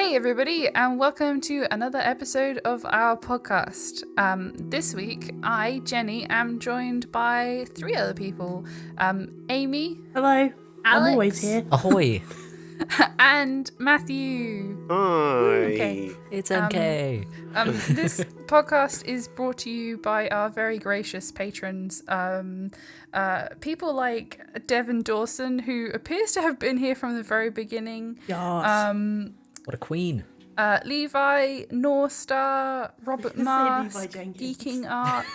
Hey everybody, and welcome to another episode of our podcast. This week, I, Jenny, am joined by three other people. Amy. Hello. Alex, I'm always here. Ahoy. And Matthew. Hi. Okay. It's MK. This podcast is brought to you by our very gracious patrons. People like Devin Dawson, who appears to have been here from the very beginning. Yes. What a queen. Levi, North Star, Robert Mars, Levi Jenkins. Geeking Art.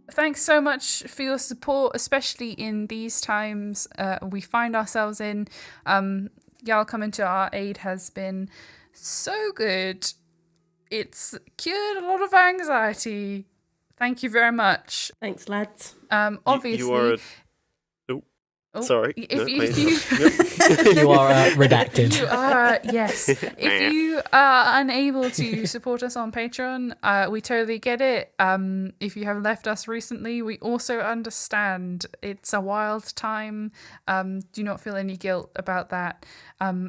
Thanks so much for your support, especially in these times we find ourselves in. Y'all coming to our aid has been so good. It's cured a lot of anxiety. Thank you very much. Thanks, lads. Obviously, You are sorry. You are redacted. You are, yes. If you are unable to support us on Patreon, we totally get it. If you have left us recently, we also understand. It's a wild time. Do not feel any guilt about that.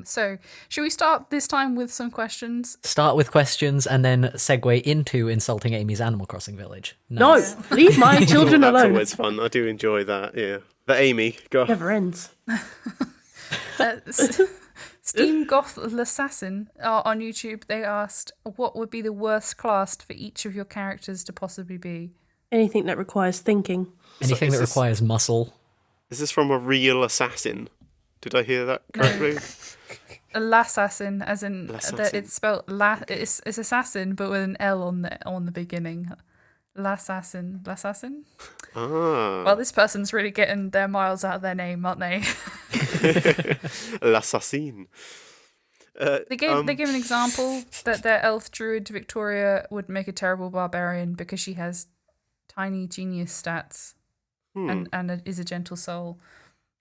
So, should we start this time with some questions? Start with questions and then segue into insulting Amy's Animal Crossing village. No, leave my children That's alone. always fun. I do enjoy that. Yeah. But Amy, go. Never ends. Steam Goth Assassin on YouTube, they asked, what would be the worst class for each of your characters to possibly be? Anything that requires thinking. Anything that requires muscle. Is this from a real assassin? Did I hear that correctly? L'assassin, as in that L'assassin. it's spelled it's assassin, but with an L on the beginning. L'assassin. Ah. Well, this person's really getting their miles out of their name, aren't they? L'assassin. They gave an example that their elf druid Victoria would make a terrible barbarian because she has tiny genius stats and is a gentle soul.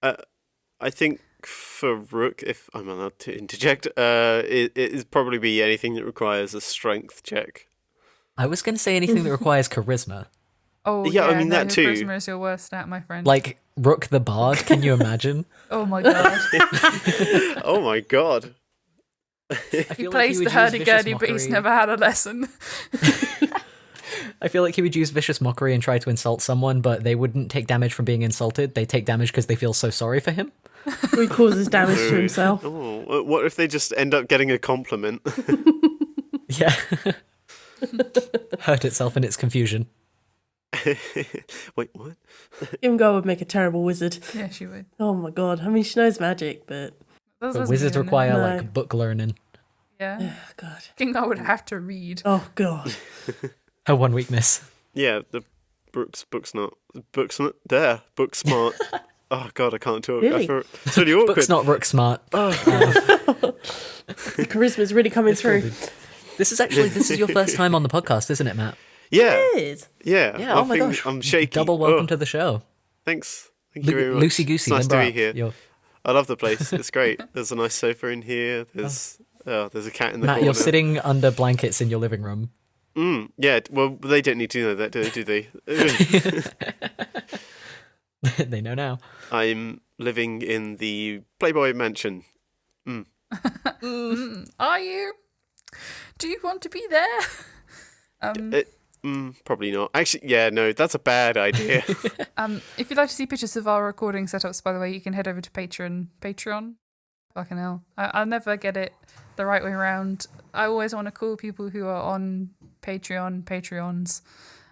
I think for Rook, if I'm allowed to interject, it would probably be anything that requires a strength check. I was going to say anything that requires charisma. Oh, Yeah, I mean, no, that too. Charisma is your worst stat, my friend. Like Rook the Bard, can you imagine? Oh my god. Oh my god. I He feel plays would the use hurdy-gurdy, vicious but he's mockery. never had a lesson. I feel like he would use vicious mockery and try to insult someone, but they wouldn't take damage from being insulted. They take damage because they feel so sorry for him. He causes damage to himself. Oh, what if they just end up getting a compliment? Yeah. Hurt itself in its confusion. Wait, what? Gimgar would make a terrible wizard. Yeah, she would. Oh my god. I mean, she knows magic, but... That The doesn't wizards even- require No. like book learning. Yeah. Oh god. Gimgar would have to read. Oh god. Her one weakness. Yeah, the book's book smart. Oh god, I can't talk. Really? It's really awkward. Book's not Rook smart. The charisma's really coming through. This is your first time on the podcast, isn't it, Matt? Yeah, It is. yeah. Yeah, I oh my think gosh. I'm shaky. Double welcome Oh, to the show. Thanks. Thank you very much. Loosey goosey, It's nice to limber be up. here. I love the place. It's great. There's a nice sofa in here. There's a cat in the Matt, corner. you're sitting under blankets in your living room. Yeah, well, they don't need to know that, do they? They know now. I'm living in the Playboy mansion. Are you? Do you want to be there? Probably not. Actually, yeah, no, that's a bad idea. If you'd like to see pictures of our recording setups, by the way, you can head over to Patreon. Fucking hell. I'll never get it the right way around. I always want to call people who are on Patreons.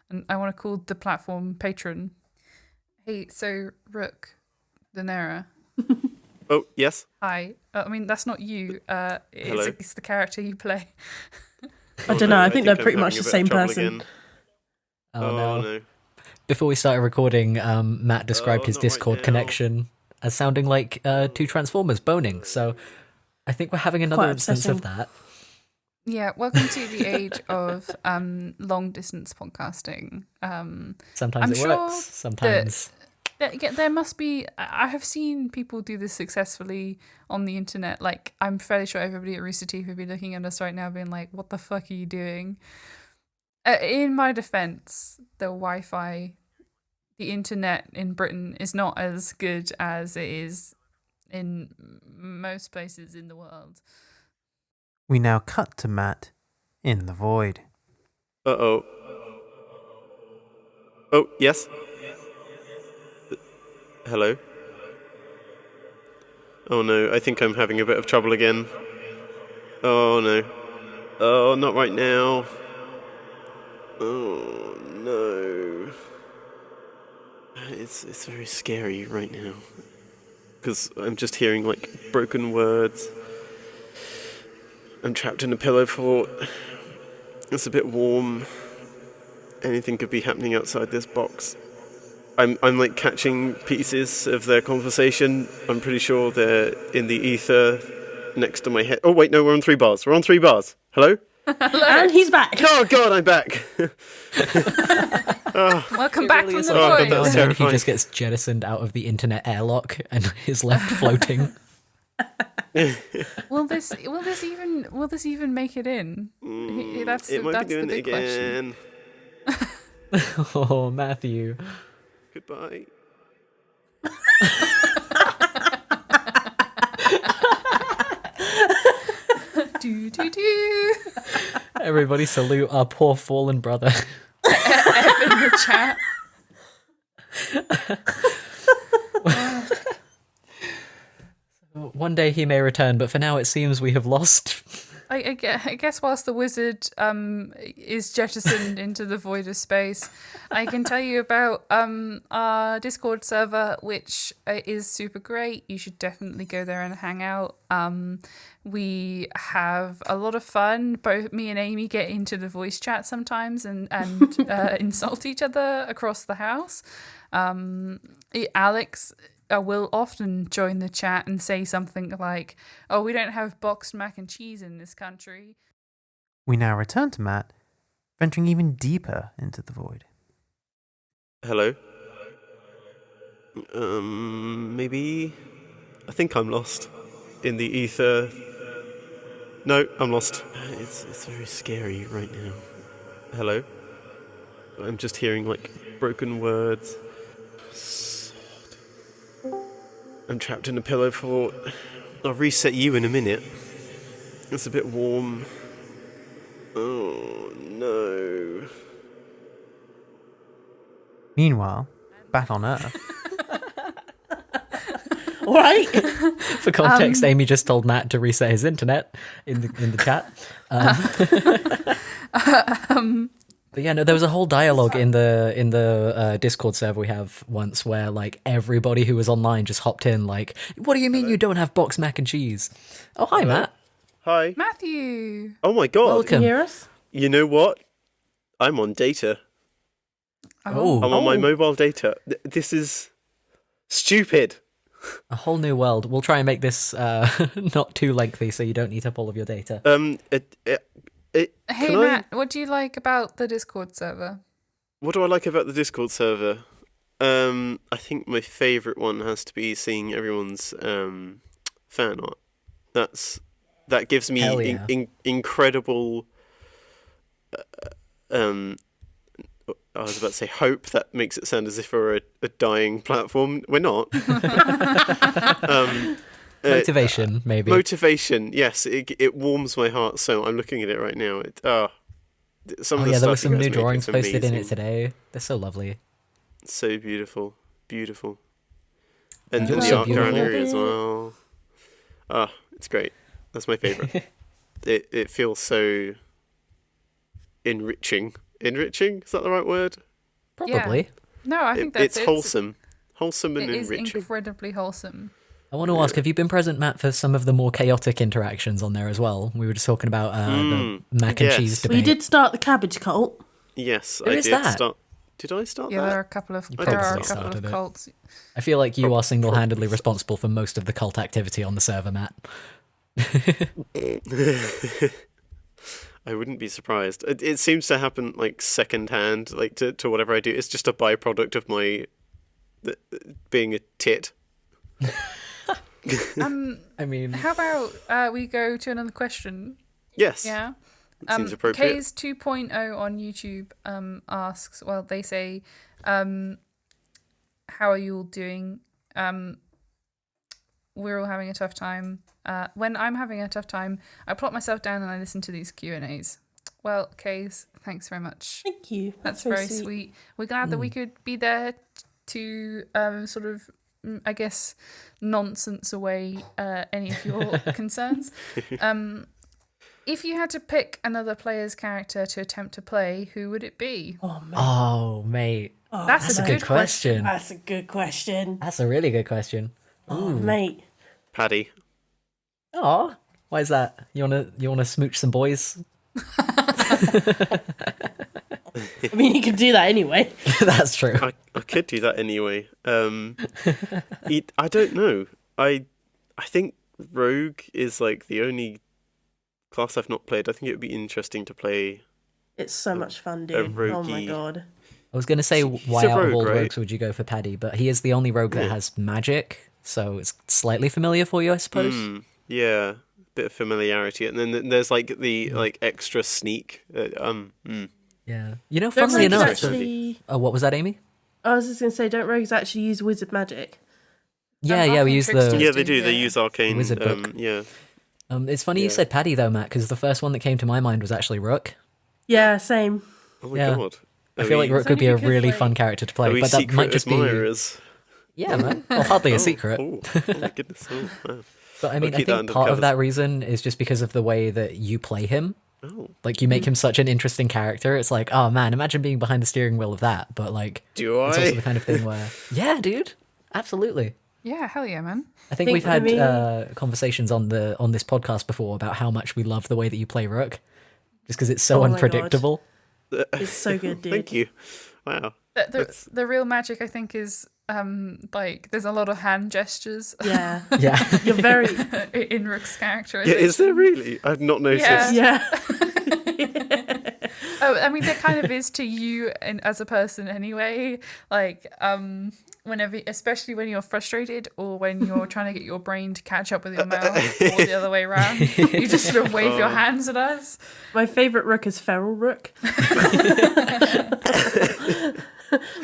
And I want to call the platform Patron. Hey, so Rook, Danera. Oh, yes? Hi. I mean, that's not you. Hello. It's the character you play. I don't know. I think they're I'm pretty much having the a bit same of trouble person. again. Oh, no. no. Before we started recording, Matt described his not right Discord now. connection as sounding like two Transformers boning. So I think we're having another Quite instance of upsetting. that. Yeah, welcome to the age of long distance podcasting. Sometimes I'm it sure works. Sometimes. There must be. I have seen people do this successfully on the internet. Like, I'm fairly sure everybody at Rooster Teeth would be looking at us right now, being like, "What the fuck are you doing?" In my defense, the Wi-Fi, the internet in Britain is not as good as it is in most places in the world. We now cut to Matt in the void. Uh-oh. Oh, yes? Hello? Oh no, I think I'm having a bit of trouble again. Oh no. Oh, not right now. Oh no. It's very scary right now. Because I'm just hearing, like, broken words. I'm trapped in a pillow fort. It's a bit warm. Anything could be happening outside this box. I'm like catching pieces of their conversation. I'm pretty sure they're in the ether next to my head. Oh wait, no, we're on 3 bars. We're on 3 bars. Hello? And he's back. Oh god, I'm back. Welcome back from the Oh, God, void. that was And then he terrifying. just gets jettisoned out of the internet airlock and is left floating. Will this even make it in? That's It might that's be doing the it big question. again. Oh, Matthew. Goodbye. Do do do. Everybody salute our poor fallen brother. F in the chat. One day he may return, but for now it seems we have lost. I guess whilst the wizard is jettisoned into the void of space, I can tell you about our Discord server, which is super great. You should definitely go there and hang out. We have a lot of fun. Both me and Amy get into the voice chat sometimes and insult each other across the house. Alex will often join the chat and say something like, "Oh, we don't have boxed mac and cheese in this country." We now return to Matt, venturing even deeper into the void. Hello? Maybe... I think I'm lost. In the ether... No, I'm lost. It's very scary right now. Hello? I'm just hearing, like, broken words. I'm trapped in a pillow fort. I'll reset you in a minute. It's a bit warm. Oh, no. Meanwhile, back on Earth, All right. For context, Amy just told Matt to reset his internet in the chat. But yeah, no, there was a whole dialogue in the Discord server we have once where like everybody who was online just hopped in like, "What do you mean you don't have boxed mac and cheese?" Oh, hi, Hello? Matt. Hi. Matthew. Oh my god. Welcome. Can you hear us? You know what? I'm on data. Oh. I'm on my mobile data. This is stupid. A whole new world. We'll try and make this not too lengthy so you don't eat up all of your data. Hey Can Matt, what do you like about the Discord server? What do I like about the Discord server? I think my favourite one has to be seeing everyone's fan art. That gives me Hell yeah. incredible. I was about to say hope. That makes it sound as if we're a dying platform. We're not. Motivation, maybe. Motivation, yes. It warms my heart. So I'm looking at it right now. Some of the there stuff were you some guys new make, drawings it's posted in it amazing. today. They're so lovely. So beautiful, beautiful, and You're the so art gallery beautiful. as well. It's great. That's my favorite. It feels so enriching. Enriching, is that the right word? Probably. No, I think that's It's wholesome and It is enriching. incredibly wholesome. I want to ask, have you been present, Matt, for some of the more chaotic interactions on there as well? We were just talking about the mac and yes. cheese We debate. did start the cabbage cult. Yes, There I is did that. start. Did I start Yeah, that? there are a couple of probably started it. cults. I feel like you are single-handedly probably. responsible for most of the cult activity on the server, Matt. I wouldn't be surprised. It seems to happen like secondhand, like to whatever I do. It's just a byproduct of my being a tit. I mean, How about we go to another question? Yes. Yeah. Seems appropriate. K's 2.0 on YouTube asks, well, they say, how are you all doing? We're all having a tough time. when I'm having a tough time, I plot myself down and I listen to these Q&As. Well, Kays, thanks very much. Thank you. That's very sweet. We're glad that we could be there to sort of, I guess, nonsense away any of your concerns. If you had to pick another player's character to attempt to play, who would it be? Oh, man. Oh, mate. That's a good question. That's a good question. That's a really good question. Oh, mate. Paddy. Oh, why is that? You wanna smooch some boys? I mean, you could do that anyway. That's true. I could do that anyway. I don't know. I think Rogue is like the only class I've not played. I think it would be interesting to play. It's so much fun, dude. Oh my roguey- god. I was going to say, why a out of rogue, all right? rogues would you go for Paddy? But he is the only rogue that has magic, so it's slightly familiar for you, I suppose. Yeah, bit of familiarity, and then there's like the like extra sneak. Yeah. You know, Don't funnily rogues enough... actually... Oh, what was that, Amy? I was just going to say, don't rogues actually use wizard magic? Yeah, we Arcane use Tricksters the... Yeah, they do. yeah. They use arcane. Wizard book. Yeah. It's funny you said Paddy, though, Matt, because the first one that came to my mind was actually Rook. Yeah, same. Oh my Yeah. god. I feel like Rook could be a really fun character to Are play, we but that secret might just be... admirers? Yeah, man. Well, hardly a secret. Oh my goodness. Oh, wow. But I mean, I keep that think under part of covers. that reason is just because of the way that you play him. Oh. Like, you make him such an interesting character. It's like, oh man, imagine being behind the steering wheel of that. But like, Do it's also I? the kind of thing where, yeah, dude, absolutely. Yeah, hell yeah, man. I think Think we've for had me- conversations on this podcast before about how much we love the way that you play Rook, just because it's so Oh my God. unpredictable. It's so good, dude. Thank you. Wow. The real magic, I think, is like there's a lot of hand gestures Yeah. Yeah, You're very... in Rook's character. Yeah, is there really? I've not noticed. Yeah. Yeah. Oh, I mean, there kind of is to you and as a person anyway. Like, whenever, especially when you're frustrated or when you're trying to get your brain to catch up with your mouth or the other way around, you just sort of wave your hands at us. My favourite rook is Feral Rook.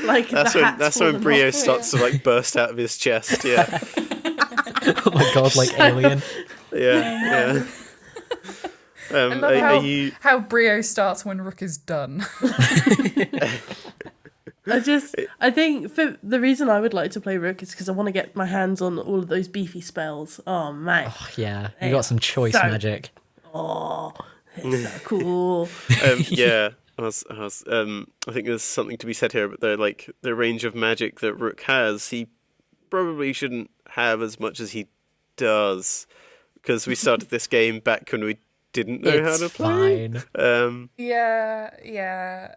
Like That's when Brio starts to like burst out of his chest. Yeah. oh my god, like Alien. Yeah. I love are how Brio starts when Rook is done. I think for the reason I would like to play Rook is because I want to get my hands on all of those beefy spells. Oh man, Yeah, you got some choice So- magic. it's so cool. yeah. I think there's something to be said here, but the range of magic that Rook has, he probably shouldn't have as much as he does, because we started this game back when we didn't know how to play. Fine. Yeah.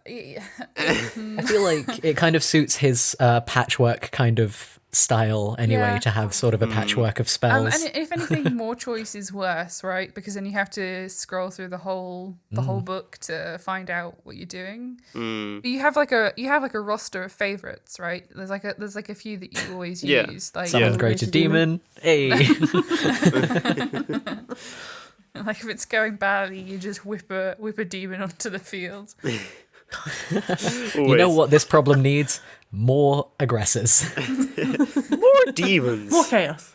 I feel like it kind of suits his patchwork kind of style anyway, Yeah. to have sort of a patchwork of And spells. if anything, more choice is worse, right? Because then you have to scroll through the whole book to find out what you're doing. But you have like a roster of favorites, right? There's like a few that you always Yeah. use. Like Someone's Yeah. great a demon. Hey. like if it's going badly, you just whip a demon onto the field. You know what this problem needs? More aggressors. More demons. More chaos.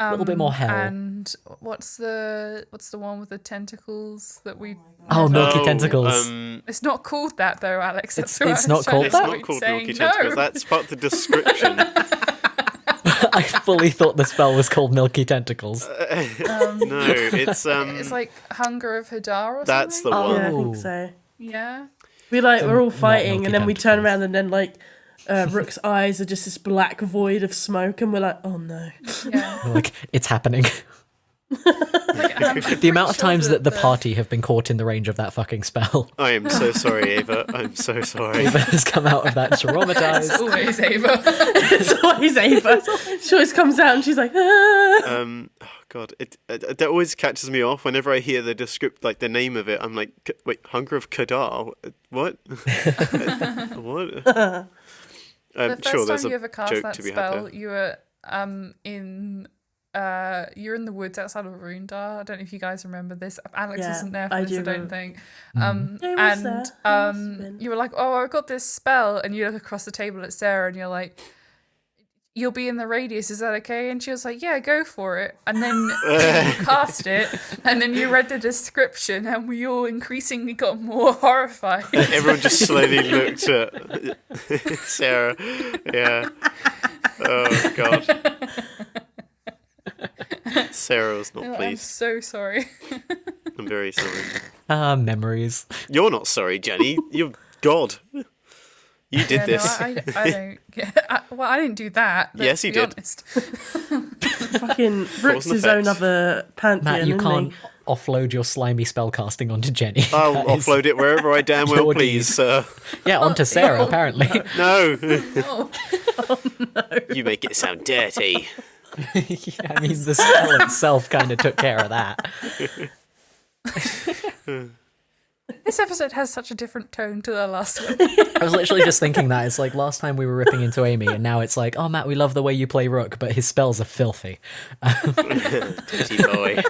A little bit more hell. And what's the one with the tentacles that we? Oh, Milky Tentacles. It's not called that though, Alex. That's It's what I was not trying called to that? avoid Not called saying. Milky Tentacles. No. That's part of the description. I fully thought the spell was called Milky Tentacles. No, it's It's like Hunger of Hadar or that's the something. one. Yeah, I Oh. think so. Yeah. We're all not fighting, Milky and then we turn Tentacles. around, and then like Rook's eyes are just this black void of smoke, and we're like, oh no. Yeah. Like, it's happening. Like, The amount of times that the party have been caught in the range of that fucking spell. I am so sorry, Ava. I'm so sorry. Ava has come out of that It's traumatized. always Ava. It's always Ava. She always comes out, and she's like, ah. Oh god, that always catches me off whenever I hear the name of it. I'm like, wait, Hunger of Kadar? What? What? The I'm first sure there's time you a ever cast joke that to be had spell, there. you were you're in the woods outside of Rundar. I don't know if you guys remember this. Alex Yeah, wasn't there for I this, do I don't remember. think. I was there. I must have been. You were like, "Oh, I got this spell," and you look across the table at Sarah, and you're like, you'll be in the radius, is that okay? And she was like, yeah, go for it. And then you cast it, and then you read the description, and we all increasingly got more horrified. Everyone just slowly looked at Sarah. Yeah. Oh, God. Sarah was not I'm pleased. so sorry. I'm very sorry. Memories. You're not sorry, Jenny. You're God. You did this. No, I don't get. Well, I didn't do that. Yes, you be did. Honest. Fucking Rook's his own other pantheon. Matt, you isn't can't he? offload your slimy spellcasting onto Jenny. I'll That is- offload it wherever I damn well your please, deed. sir. Yeah, onto Sarah, apparently. No. Oh. You make it sound dirty. Yeah, I mean, the spell itself kind of took care of that. This episode has such a different tone to the last one. I was literally just thinking that. It's like last time we were ripping into Amy, and now it's like, oh, Matt, we love the way you play Rook, but his spells are filthy. Dirty boy.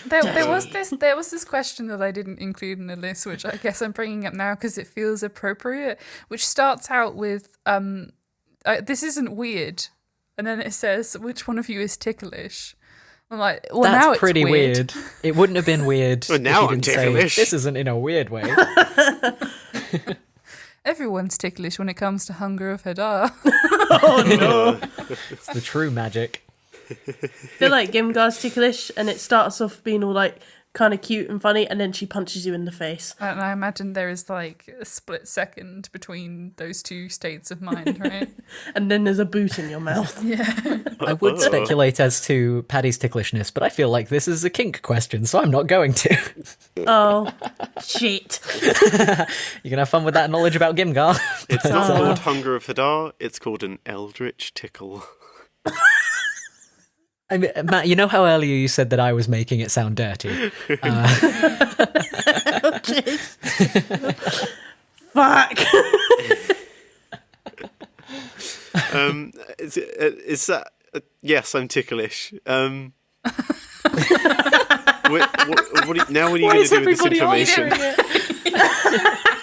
There was this question that I didn't include in the list, which I guess I'm bringing up now because it feels appropriate. Which starts out with, "This isn't weird," and then it says, "Which one of you is ticklish?" I'm like, well, That's now it's pretty weird. It wouldn't have been weird. Well, now if you I'm didn't say, ticklish. this isn't in a weird way. Everyone's ticklish when it comes to Hunger of Hadar. Oh no! It's the true magic. I feel like Gimgar's ticklish, and it starts off being all like kind of cute and funny, and then she punches you in the face. And I imagine there is like a split second between those two states of mind, right? And then there's a boot in your mouth. Yeah. I would speculate as to Paddy's ticklishness, but I feel like this is a kink question, so I'm not going to. Oh, shit. You can have fun with that knowledge about Gimgar. It's not called Hunger of Hadar, it's called an Eldritch Tickle. I mean, Matt, you know how earlier you said that I was making it sound dirty? Fuck. Is that... yes, I'm ticklish. Now what are you going to do with this information?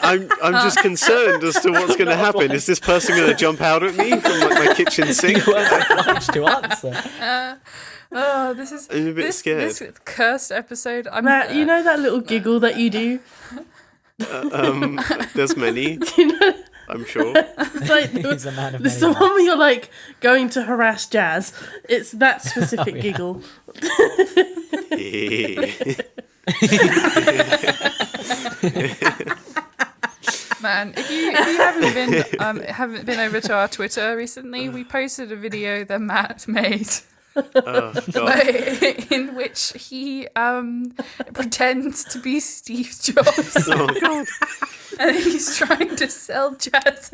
I'm just concerned as to what's going to happen. Is this person going to jump out at me from like my kitchen sink? You weren't obliged to answer. Oh, this is I'm a bit scared. This cursed episode. Matt, you know that little giggle that you do? There's many, You know, I'm sure. it's like He's a man of there's many the one where you're like going to harass Jazz. It's that specific yeah. giggle. Man, if you haven't been over to our Twitter recently, we posted a video that Matt made. Oh, God. In which he pretends to be Steve Jobs Oh, God. and he's trying to sell Jazz.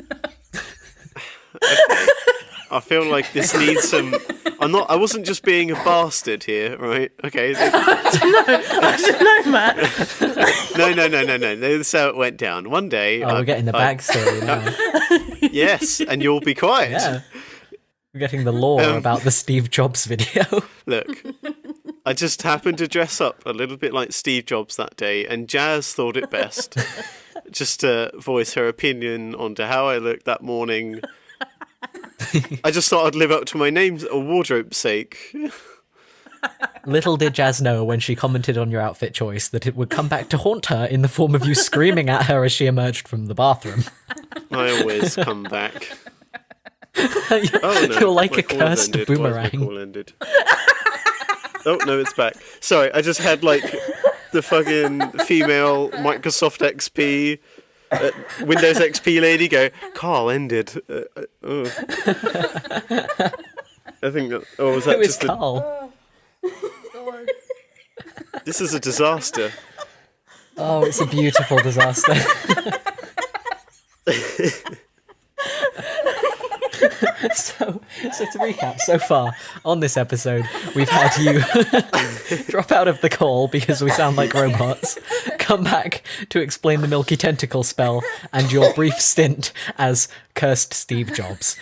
I feel like this needs some... I wasn't just being a bastard here, right? Okay. I don't know, Matt. No. This is how it went down. One day... Oh, we're getting the backstory now. Yes, and you'll be quiet. Yeah. We're getting the lore about the Steve Jobs video. Look, I just happened to dress up a little bit like Steve Jobs that day, and Jazz thought it best just to voice her opinion onto how I looked that morning. I just thought I'd live up to my name's or wardrobe's sake. Little did Jazz know when she commented on your outfit choice that it would come back to haunt her in the form of you screaming at her as she emerged from the bathroom. I always come back. You're, Oh, no, you're like my a call cursed ended. Why is my boomerang. call ended? Oh, no, it's back. Sorry, I just had, like, the fucking female Microsoft XP, Windows XP lady go, call ended. Oh. I think that... Oh, was that Who is just Carl? This is a disaster. Oh, it's a beautiful disaster. So to recap, so far on this episode, we've had you drop out of the call because we sound like robots, come back to explain the Milky Tentacle spell, and your brief stint as cursed Steve Jobs.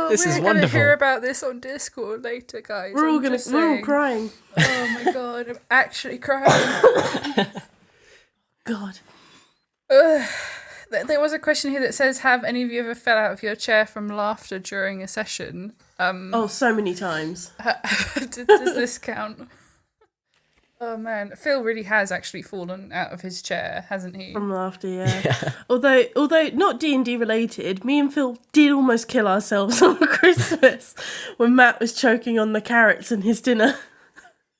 This is We're wonderful. gonna hear about this on Discord later, guys. We're all I'm just we're all saying. crying. Oh my god, I'm actually crying. God. There was a question here that says, have any of you ever fell out of your chair from laughter during a session? Oh, so many times. Does this count? Oh man, Phil really has actually fallen out of his chair, hasn't he? From laughter, yeah. Although not D&D related, me and Phil did almost kill ourselves on Christmas when Matt was choking on the carrots in his dinner.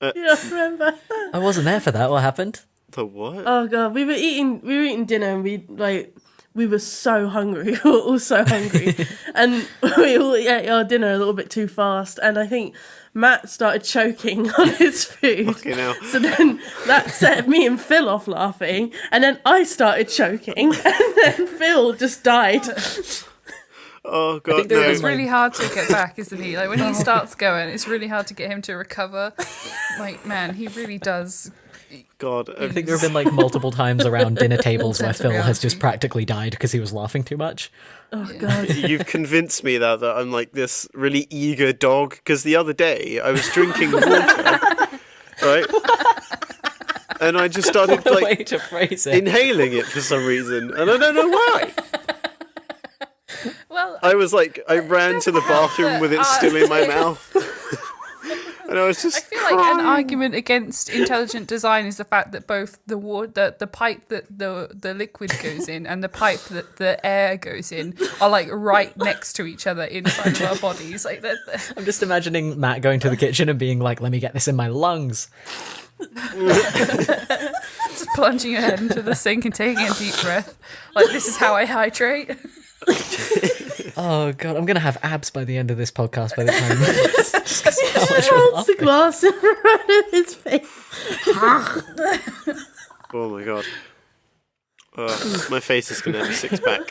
You remember? I wasn't there for that. What happened? The what? Oh god, we were eating dinner and we were so hungry. We were all so hungry, and we all ate our dinner a little bit too fast. And I think Matt started choking on his food. Fucking hell. So then that set me and Phil off laughing, and then I started choking, and then Phil just died. Oh god, think there no. was It's really hard to get back, isn't he? Like when he starts going, it's really hard to get him to recover. Like, man, he really does. God, I think there have been like multiple times around dinner tables where Sense of Phil has just reality. practically died because he was laughing too much. Oh god. you've convinced me that I'm like this really eager dog. Because the other day I was drinking water, right? And I just started What a way like to phrase it. inhaling it for some reason, and I don't know why. Well, I was like, I ran to the bathroom with it still in my mouth, and I was just. I feel like an argument against intelligent design is the fact that both the water, the pipe that the liquid goes in and the pipe that the air goes in are like right next to each other inside of our bodies. Like that, I'm just imagining Matt going to the kitchen and being like, let me get this in my lungs. just plunging your head into the sink and taking a deep breath. Like, this is how I hydrate. Oh god, I'm gonna have abs by the end of this podcast by the time. Just 'cause how much He we're holds the laughing. glass in front of his face. Oh my god. My face is gonna have a six pack.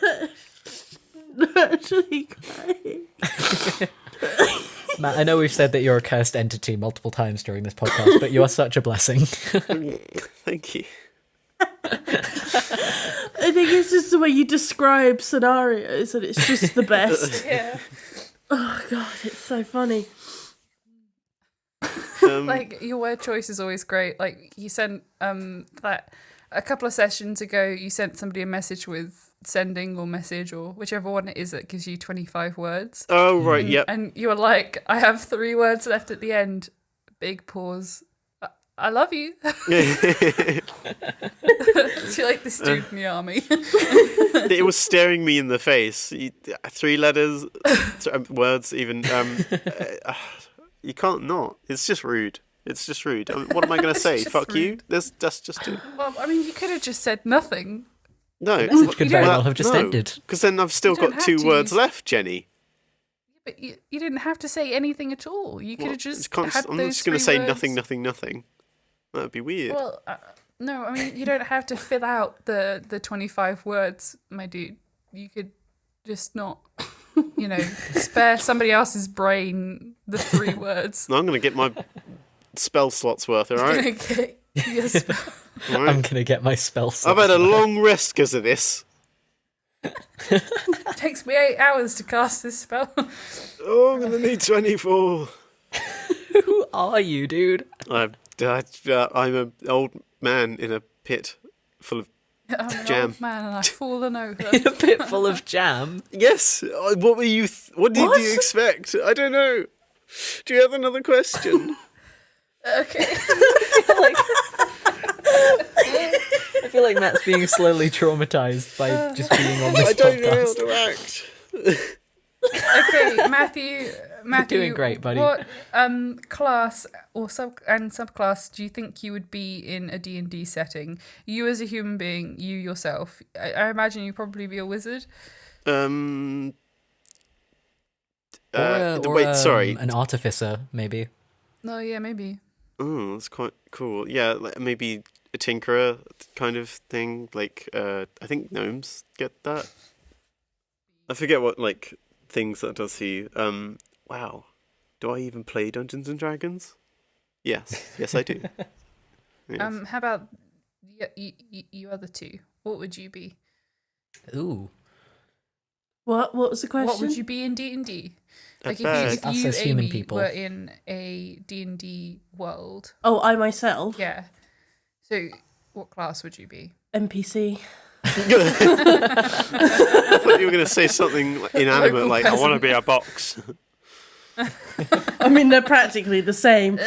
Actually crying. Matt, I know we've said that you're a cursed entity multiple times during this podcast, but you are such a blessing. Thank you. I think it's just the way you describe scenarios, and it's just the best. Yeah. Oh god, it's so funny. Like, your word choice is always great. Like, you sent that a couple of sessions ago, you sent somebody a message with sending or message or whichever one it is that gives you 25 words. Oh right, yep. And you were like, I have 3 words left at the end. Big pause. I love you. You're like this dude in the army. It was staring me in the face. 3 letters, words even. You can't not. It's just rude. It's just rude. I mean, what am I going to say? just Fuck you? rude. That's just it. Well, I mean, you could have just said nothing. No. The message could You very don't- well have just ended. Because then I've still You don't got have 2 to words use- left, Jenny. But you didn't have to say anything at all. You could have just had I'm those just going to 3 say words. nothing, nothing, nothing. That would be weird. Well, no, I mean, you don't have to fill out the 25 words, my dude. You could just not, spare somebody else's brain the 3 words. No, I'm going to get my spell slots worth, alright? Yes. I'm gonna get my spell set. I've had a long rest because of this. It takes me 8 hours to cast this spell. Oh, I'm going to need 24. Who are you, dude? I'm an old man in a pit full of I'm an Jam. old man and I've fallen over. In a pit full of jam. Yes. What were you? What did you expect? I don't know. Do you have another question? Okay. I feel like Matt's being slowly traumatized by just being on this I don't know how podcast. to act. You're Okay, Matthew, doing great, buddy. What class or subclass do you think you would be in a D&D setting? You as a human being, you yourself. I imagine you'd probably be a wizard. Or Wait, sorry. an artificer, maybe. No, yeah, maybe. Oh, that's quite cool. Yeah, like maybe a tinkerer kind of thing. Like, I think gnomes get that. I forget what things that does he. Wow, do I even play Dungeons and Dragons? Yes, I do. Yes. How about you other 2? What would you be? Ooh. What was the question? What would you be in D&D? Like Us if you as human Amy, people. were in a D&D world. Oh, I myself. Yeah. So what class would you be? NPC. I thought you were going to say something inanimate, Local like, I want to be a box. I mean, they're practically the same.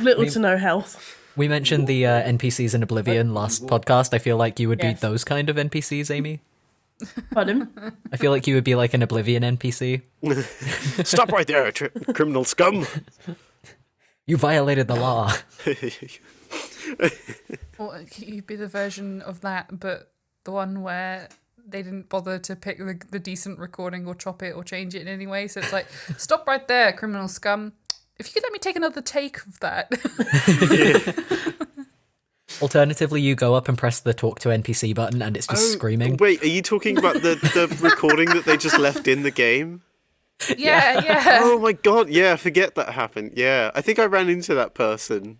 Little to no health. We mentioned the NPCs in Oblivion last podcast. I feel like you would be Yes. those kind of NPCs, Amy. Pardon? I feel like you would be like an Oblivion NPC. Stop right there, criminal scum. You violated the law. Or you'd be the version of that, but the one where they didn't bother to pick the decent recording or chop it or change it in any way. So it's like, stop right there, criminal scum. If you could let me take another take of that. Alternatively, you go up and press the talk to NPC button and it's just screaming. Wait, are you talking about the recording that they just left in the game? Yeah. Oh my god, yeah, I forget that happened. Yeah, I think I ran into that person.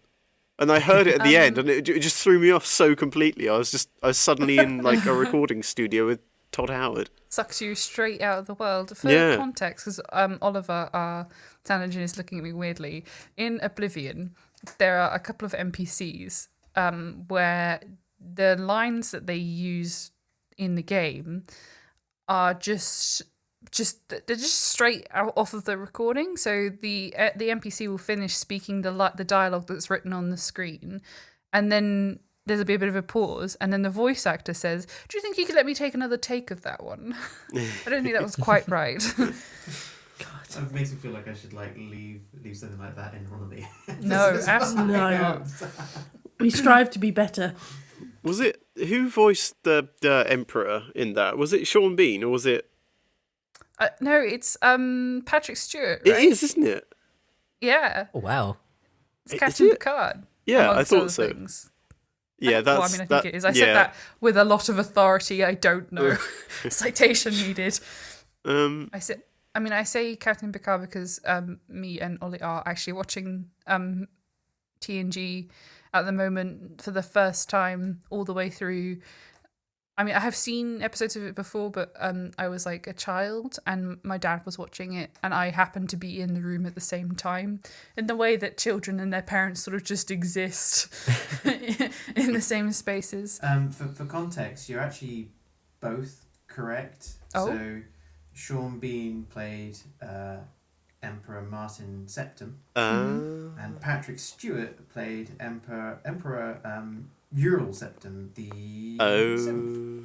And I heard it at the end, and it just threw me off so completely. I was suddenly in like a recording studio with Todd Howard. Sucks you straight out of the world. For context, because Oliver, our sound engineer, is looking at me weirdly. In Oblivion, there are a couple of NPCs where the lines that they use in the game are just they're just straight out off of the recording. So the NPC will finish speaking the dialogue that's written on the screen, and then there'll be a bit of a pause, and then the voice actor says, "Do you think you could let me take another take of that one?" I don't think that was quite right. It makes me feel like I should like leave something like that in one of the. No, absolutely No. not. We strive to be better. Was it who voiced the Emperor in that? Was it Sean Bean or was it? No, it's Patrick Stewart. Right? It is, isn't it? Yeah, Oh, wow. it's Is Captain it? Picard. Yeah, I amongst thought other so. things. Yeah, Well, I that's. mean, I think that, it is. I yeah. said that with a lot of authority. I don't know. Citation needed. I say Captain Picard because me and Ollie are actually watching TNG at the moment for the first time all the way through. I mean, I have seen episodes of it before, but I was like a child and my dad was watching it and I happened to be in the room at the same time, in the way that children and their parents sort of just exist in the same spaces. For context, you're actually both correct. Oh. So Sean Bean played Emperor Martin Septim, and Patrick Stewart played Emperor Ural Septim the seventh.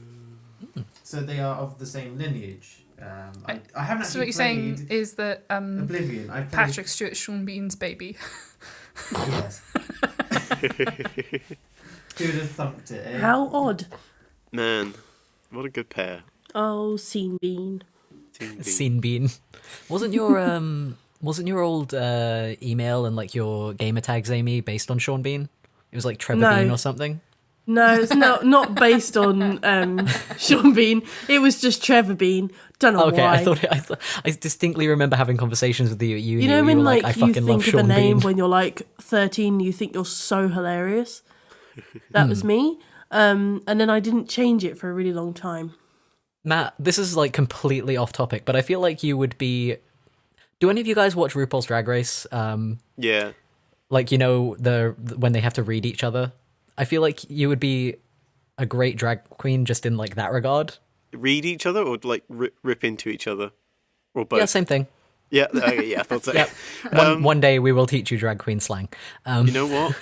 So they are of the same lineage. I haven't actually So what you're played saying is that Oblivion. I played, Patrick Stewart, Sean Bean's baby. Yes. Who'd have thumped it? Eh? How odd. Man, what a good pair. Oh, Scene Bean. Team B. Scene Bean. Wasn't your old email and like your gamer tags, Amy, based on Sean Bean? It was like Trevor No. Bean or something. No, it's not based on Sean Bean. It was just Trevor Bean. Don't know Okay, why. I distinctly remember having conversations with you at uni. You know where when were like I you fucking love think of a Sean name Bean. when you're like 13, you think you're so hilarious. That was me. And then I didn't change it for a really long time. Matt, this is like completely off topic, but I feel like you would be. Do any of you guys watch RuPaul's Drag Race? Yeah. Like, you know, the when they have to read each other. I feel like you would be a great drag queen just in like that regard. Read each other or like rip into each other? Or both? Yeah, same thing. Yeah, okay, yeah, I thought so. Yeah. One day we will teach you drag queen slang. You know what?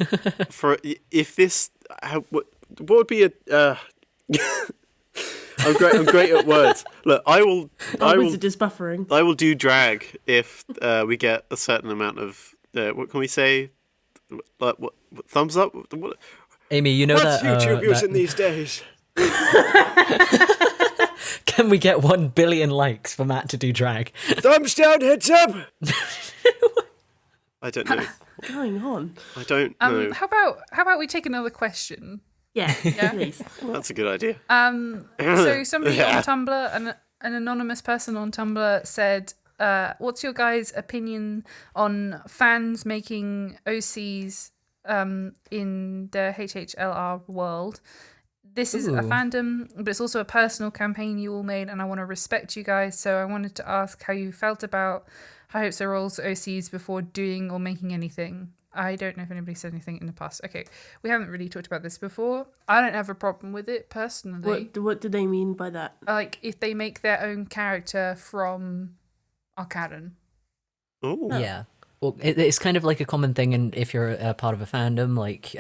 If this, what would be a? I'm great at words. Look, I will Wizard is buffering. I will do drag if we get a certain amount of what can we say? Like what thumbs up? What, Amy, you know what's that YouTube that- using these days? Can we get 1 billion likes for Matt to do drag? Thumbs down, heads up. I don't know. What's going on? I don't know. How about we take another question? Yeah, Yeah. please. That's a good idea. So somebody on Tumblr, an anonymous person on Tumblr said, what's your guys' opinion on fans making OCs in the HHLR world? This is a fandom, but it's also a personal campaign you all made, and I want to respect you guys. So I wanted to ask how you felt about High Hopes Are Rolls OCs before doing or making anything. I don't know if anybody said anything in the past. Okay, we haven't really talked about this before. I don't have a problem with it personally. What do they mean by that? Like if they make their own character from our canon. Oh. Yeah. Well, it's kind of like a common thing, and if you're a part of a fandom, like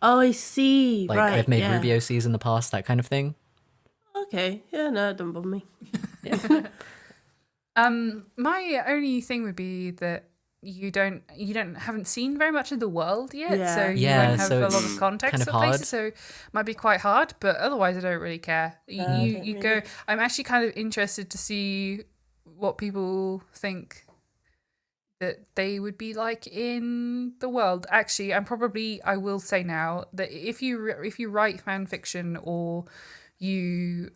Oh, I see. Right. I've made yeah. Ruby OCs in the past, that kind of thing. Okay. Yeah, no, it doesn't bother me. My only thing would be that you haven't seen very much of the world yet, Yeah. so you Yeah, won't have so a lot it's of context kind of of places, hard. so it might be quite hard, but otherwise I don't really care. You go. really. I'm actually kind of interested to see what people think that they would be like in the world. Actually, I will say now that if you write fan fiction or you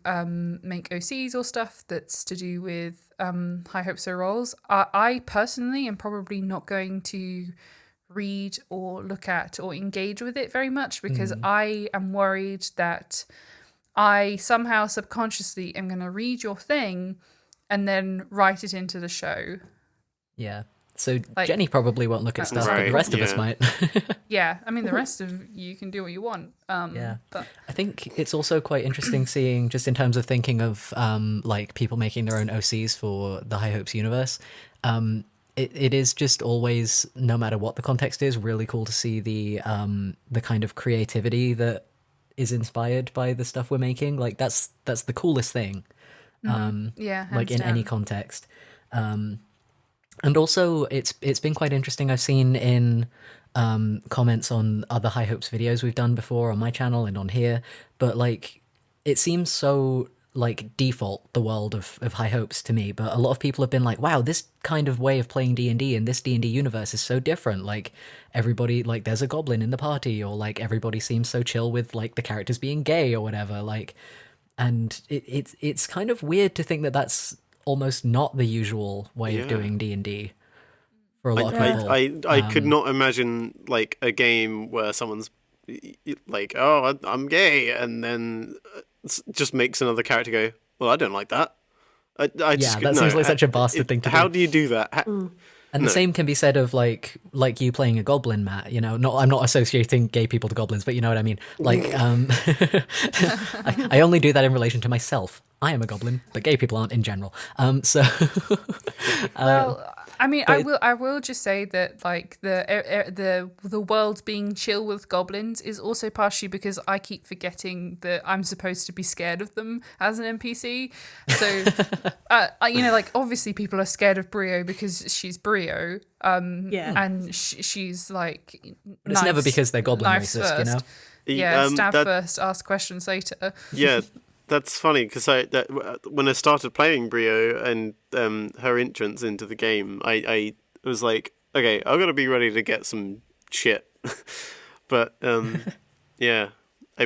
make OCs or stuff that's to do with High Hopes or roles, I personally am probably not going to read or look at or engage with it very much because I am worried that I somehow subconsciously am going to read your thing and then write it into the show. Yeah. So Like- Jenny probably won't look at stuff, but Right, the rest of us yeah. might. Yeah, I mean the rest of you can do what you want. Yeah. But I think it's also quite interesting seeing, just in terms of thinking of like people making their own OCs for the High Hopes universe. It is just always, no matter what the context is, really cool to see the kind of creativity that is inspired by the stuff we're making. Like that's the coolest thing. yeah, Like hands in any down. context. And also, it's been quite interesting. I've seen in comments on other High Hopes videos we've done before on my channel and on here, but like it seems so like default, the world of High Hopes to me. But a lot of people have been like, "Wow, this kind of way of playing D&D in this D&D universe is so different." Like everybody, like there's a goblin in the party, or like everybody seems so chill with like the characters being gay or whatever. Like, and it's kind of weird to think that that's almost not the usual way of Yeah. doing D&D for a lot of people. I could not imagine like a game where someone's like, "Oh, I'm gay," and then just makes another character go, "Well, I don't like that." I just that no, seems like such a bastard thing to How do. do you do that? And No. the same can be said of like you playing a goblin, Matt. You know, I'm not associating gay people to goblins, but you know what I mean. Like, I only do that in relation to myself. I am a goblin, but gay people aren't in general. So, Well, I mean, but I will just say that like the world being chill with goblins is also partially because I keep forgetting that I'm supposed to be scared of them as an NPC. So, you know, like obviously people are scared of Brio because she's Brio. Yeah. and she's like, but it's never because they're goblin knives racist, you know. first. Yeah, stab that- first, ask questions later. Yeah, that's funny because when I started playing Brio and her entrance into the game, I was like, okay, I've got to be ready to get some shit. But yeah, I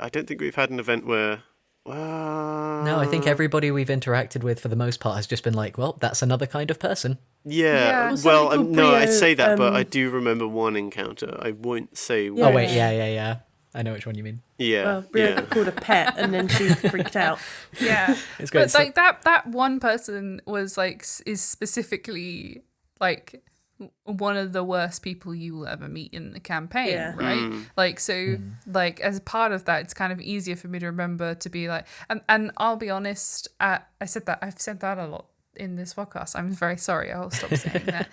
don't think we've had an event where. No, I think everybody we've interacted with for the most part has just been like, well, that's another kind of person. Yeah, Yeah. Well, well, somebody called no, I Brio, say that, but I do remember one encounter. I won't say. Yeah. Oh wait, yeah. I know which one you mean. Yeah, Well, Brio yeah. got called a pet, and then she freaked out. Yeah, It's great. but like that one person was like is specifically like one of the worst people you will ever meet in the campaign, Yeah. right? Like so, like as part of that, it's kind of easier for me to remember to be like, and I'll be honest, I've said that a lot in this podcast. I'm very sorry. I'll stop saying that.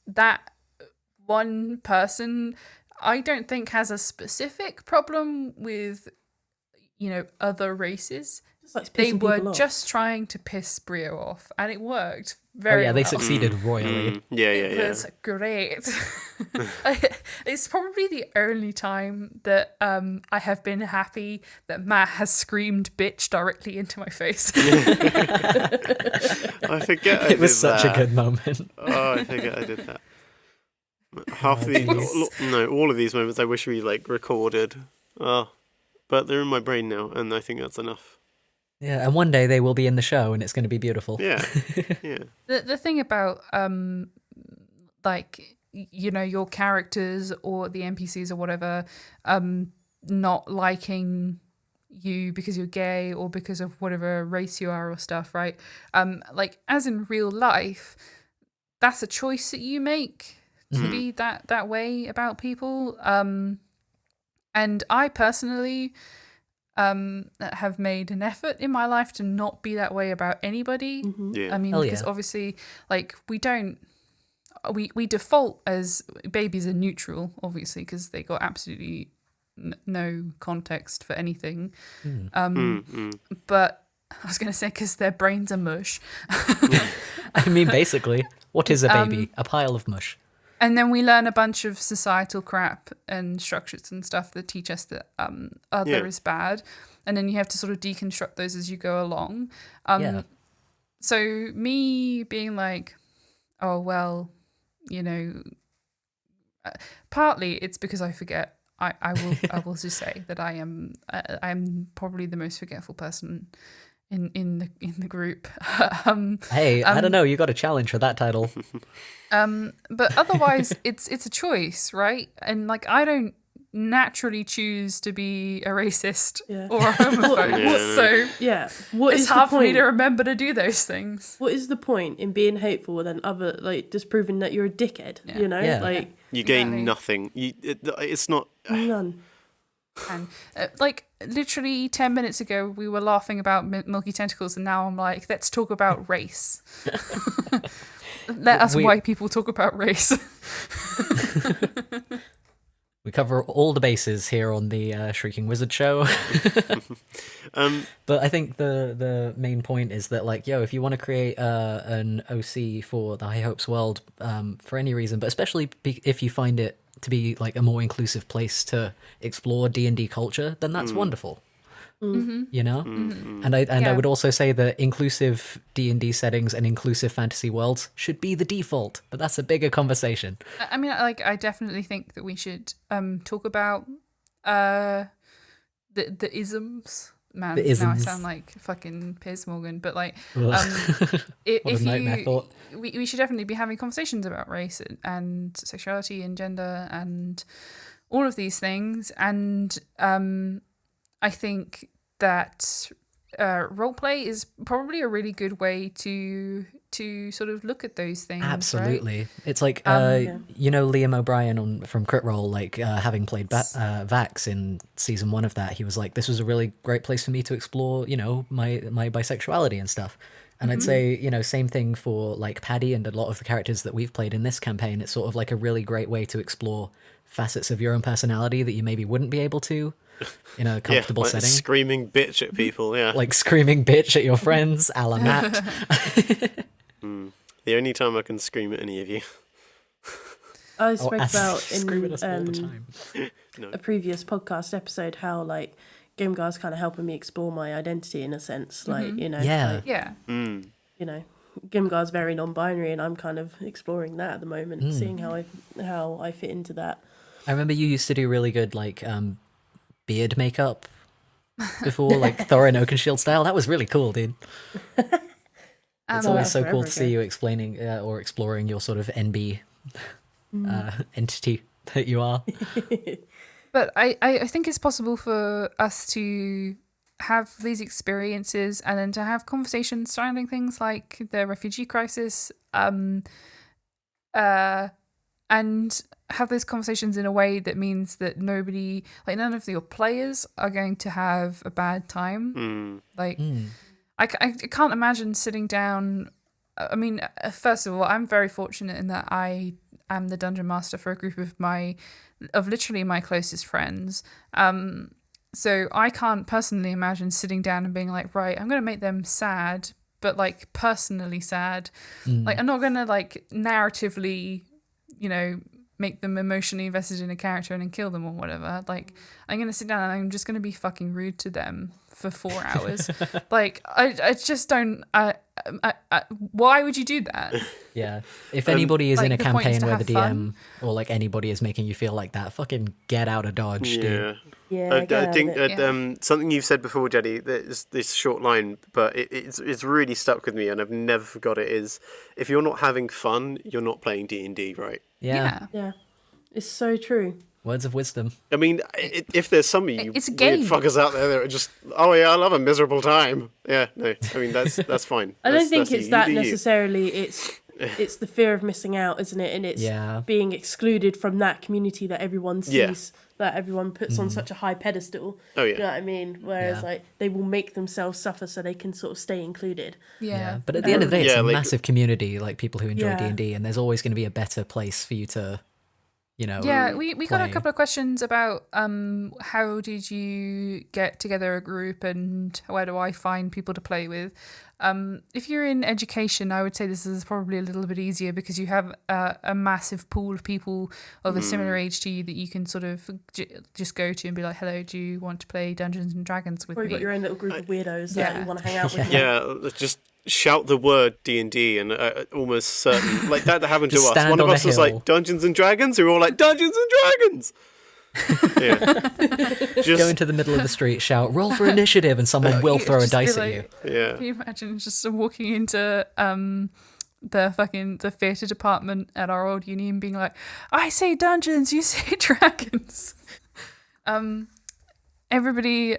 That one person, I don't think has a specific problem with, you know, other races. Just likes They pissing were people off. just trying to piss Brio off, and it worked Oh very yeah, they well. succeeded royally. Yeah, It yeah. was great. It's probably the only time that I have been happy that Matt has screamed bitch directly into my face. I forget. I It was did such that. a good moment. Oh, I forget I did that. Half of these, all of these moments, I wish we like recorded. Oh, but they're in my brain now, and I think that's enough. Yeah, and one day they will be in the show, and it's going to be beautiful. Yeah, yeah. The thing about like, you know, your characters or the NPCs or whatever not liking you because you're gay or because of whatever race you are or stuff, right? Like as in real life, that's a choice that you make. to be that way about people. And I personally have made an effort in my life to not be that way about anybody. Yeah. I mean, Hell because yeah. obviously, like, we default as babies are neutral, obviously, because they got absolutely no context for anything. But I was going to say because their brains are mush. I mean, basically, what is a baby? A pile of mush. And then we learn a bunch of societal crap and structures and stuff that teach us that other is bad. And then you have to sort of deconstruct those as you go along. Yeah. So me being like, oh, well, you know, partly it's because I forget. I will just say that I'm probably the most forgetful person in the group. Hey, I don't know. You got a challenge for that title. But otherwise, it's a choice, right? And like, I don't naturally choose to be a racist or a homophobe, so what it's is hard the for me point? to remember to do those things. What is the point in being hateful and then other like just proving that you're a dickhead? You know, Yeah. like You gain Exactly. nothing. It's not. none. And like literally 10 minutes ago, we were laughing about milky tentacles, and now I'm like, let's talk about race. Let us white people talk about race. We cover all the bases here on the Shrieking Wizard show. But I think the main point is that, like, if you want to create an OC for the High Hopes world for any reason, but especially if you find it to be like a more inclusive place to explore D&D culture, then that's wonderful. You know? And I would also say that inclusive D&D settings and inclusive fantasy worlds should be the default, but that's a bigger conversation. I mean, like, I definitely think that we should talk about the isms. Man, The now I isms. sound like fucking Piers Morgan, but like, What if a nightmare thought. we should definitely be having conversations about race and sexuality and gender and all of these things. And I think that roleplay is probably a really good way to sort of look at those things. Absolutely. Right? It's like, you know, Liam O'Brien from Crit Roll, like having played Vax in season 1 of that, he was like, this was a really great place for me to explore, you know, my bisexuality and stuff. And I'd say, you know, same thing for like Paddy and a lot of the characters that we've played in this campaign. It's sort of like a really great way to explore facets of your own personality that you maybe wouldn't be able to in a comfortable like setting. Screaming bitch at people, Like screaming bitch at your friends, a la Matt. The only time I can scream at any of you. I spoke about scream at us all the in time. a previous podcast episode how like Gimgar's kind of helping me explore my identity in a sense, like you know, Yeah. like, Yeah. you know, Gimgar's very non-binary, and I'm kind of exploring that at the moment, seeing how I fit into that. I remember you used to do really good like beard makeup before, like Thorin Oakenshield style. That was really cool, dude. It's always so cool to see you explaining or exploring your sort of NB entity that you are. But I think it's possible for us to have these experiences and then to have conversations surrounding things like the refugee crisis, and have those conversations in a way that means that nobody, like none of your players are going to have a bad time. Like, I can't imagine sitting down. I mean, first of all, I'm very fortunate in that I am the dungeon master for a group of literally my closest friends. So I can't personally imagine sitting down and being like, right, I'm going to make them sad, but like personally sad. Like, I'm not going to like narratively, you know, make them emotionally invested in a character and then kill them or whatever. Like, I'm going to sit down and I'm just going to be fucking rude to them for 4 hours. Like, I just don't. Why would you do that? Yeah. If anybody is like, in a the point is campaign to where have the DM fun. or like anybody is making you feel like that, fucking get out of Dodge, dude. Yeah, I think something you've said before, Jeddy, this short line, but it's really stuck with me, and I've never forgot it. Is if you're not having fun, you're not playing D&D, right? Yeah. Yeah, it's so true. Words of wisdom. I mean, if there's some of you It's a weird game. fuckers out there that are just, oh yeah, I love a miserable time. Yeah, no, I mean that's fine. I don't That's think you. it's You that do you. necessarily. It's it's the fear of missing out, isn't it? And it's Yeah. being excluded from that community that everyone Yeah. sees, that everyone puts on such a high pedestal. Oh, yeah. You know what I mean? Whereas, Yeah. like, they will make themselves suffer so they can sort of stay included. Yeah. But at the end of the day, it's Yeah, a like- massive community, like people who enjoy Yeah. D&D, and there's always going to be a better place for you to, you know. Yeah, we got a play. couple of questions about how did you get together a group and where do I find people to play with? If you're in education, I would say this is probably a little bit easier because you have a massive pool of people of a similar age to you that you can sort of just go to and be like, hello, do you want to play Dungeons and Dragons with Or you've me? got your own little group of weirdos that Yeah. you want to hang out with. Yeah, let's just shout the word D&D and almost certain like that happened to Just us. stand One of on a us was hill. like Dungeons and Dragons. We were all like Dungeons and Dragons. Yeah, Go just into the middle of the street, shout, roll for initiative, and someone will throw a Just be dice at like- you. yeah. Can you imagine just walking into the theatre department at our old uni and being like, I say dungeons, you say dragons. Everybody,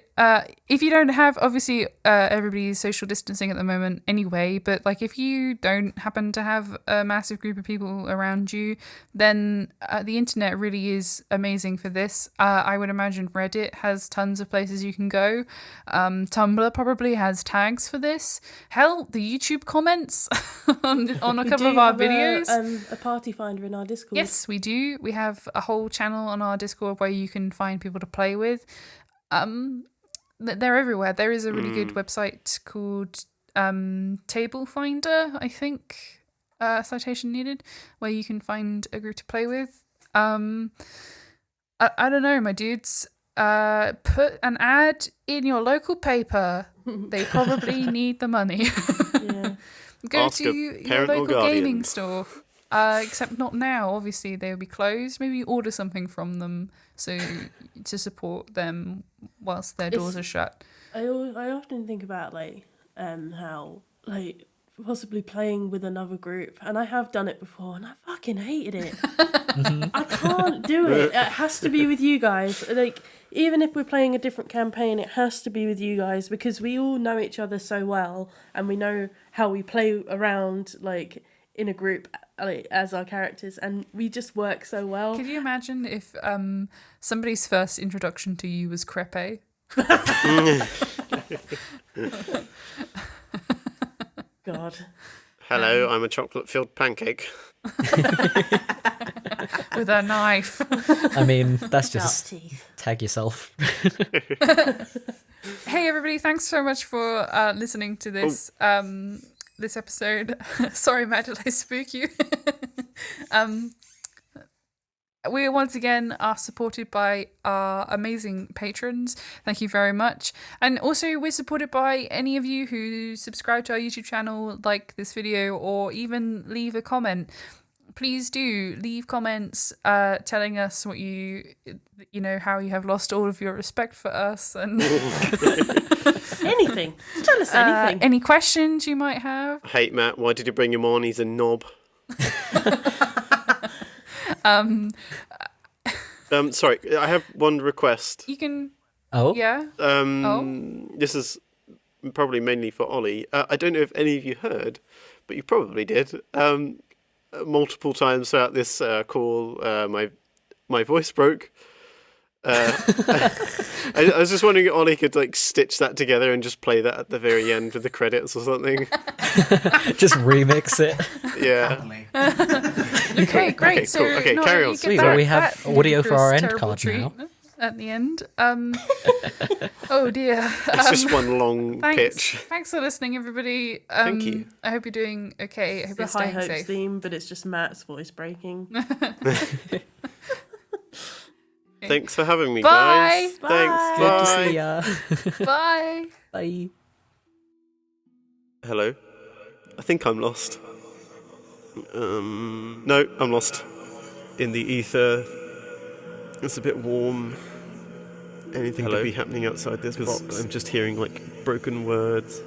if you don't have, obviously, everybody's social distancing at the moment anyway, but like if you don't happen to have a massive group of people around you, then the internet really is amazing for this. I would imagine Reddit has tons of places you can go. Tumblr probably has tags for this. Hell, the YouTube comments on a We couple do of our have videos. a party finder in our Discord. Yes, we do. We have a whole channel on our Discord where you can find people to play with. They're everywhere. There is a really good website called Table Finder, I think, citation needed, where you can find a group to play with. I don't know, my dudes. Put an ad in your local paper. They probably need the money. Yeah. Go Ask to a your parent or local guardian. gaming store. Except not now. Obviously, they'll be closed. Maybe order something from them so to support them whilst their doors are shut. I often think about like how like possibly playing with another group, and I have done it before, and I fucking hated it. I can't do it. It has to be with you guys. Like even if we're playing a different campaign, it has to be with you guys because we all know each other so well, and we know how we play around like in a group like, as our characters, and we just work so well. Could you imagine if somebody's first introduction to you was crepe? God. Hello, I'm a chocolate-filled pancake. With a knife. I mean, that's just teeth. tag yourself. Hey everybody, thanks so much for listening to this this episode. Sorry Matt, did I spook you? We once again are supported by our amazing patrons. Thank you very much. And also we're supported by any of you who subscribe to our YouTube channel, like this video, or even leave a comment. Please do leave comments telling us what you know, how you have lost all of your respect for us and Anything. Tell us anything. any questions you might have. Hey Matt, why did you bring him on? He's a knob. Sorry, I have one request. You can, Oh? yeah. This is probably mainly for Ollie. I don't know if any of you heard, but you probably did. Multiple times throughout this call, my voice broke. I was just wondering if Ollie could like stitch that together and just play that at the very end with the credits or something. Just remix it. Yeah. Happily. Okay, great. Okay, So cool. Okay, carry on. you get Sweet. that- Well, we have that audio for our end terrible card now. treat at the end. Oh dear. It's just one long Thanks. pitch. Thanks for listening, everybody. Thank you. I hope you're doing okay. I hope the you're High staying Hopes safe. theme, but it's just Matt's voice breaking. Thanks for having me, Bye. guys. Thanks. Good to Bye. see ya. Bye. Bye. Hello. I think I'm lost. No, I'm lost. In the ether. It's a bit warm. Anything could be happening outside this box. I'm just hearing like broken words.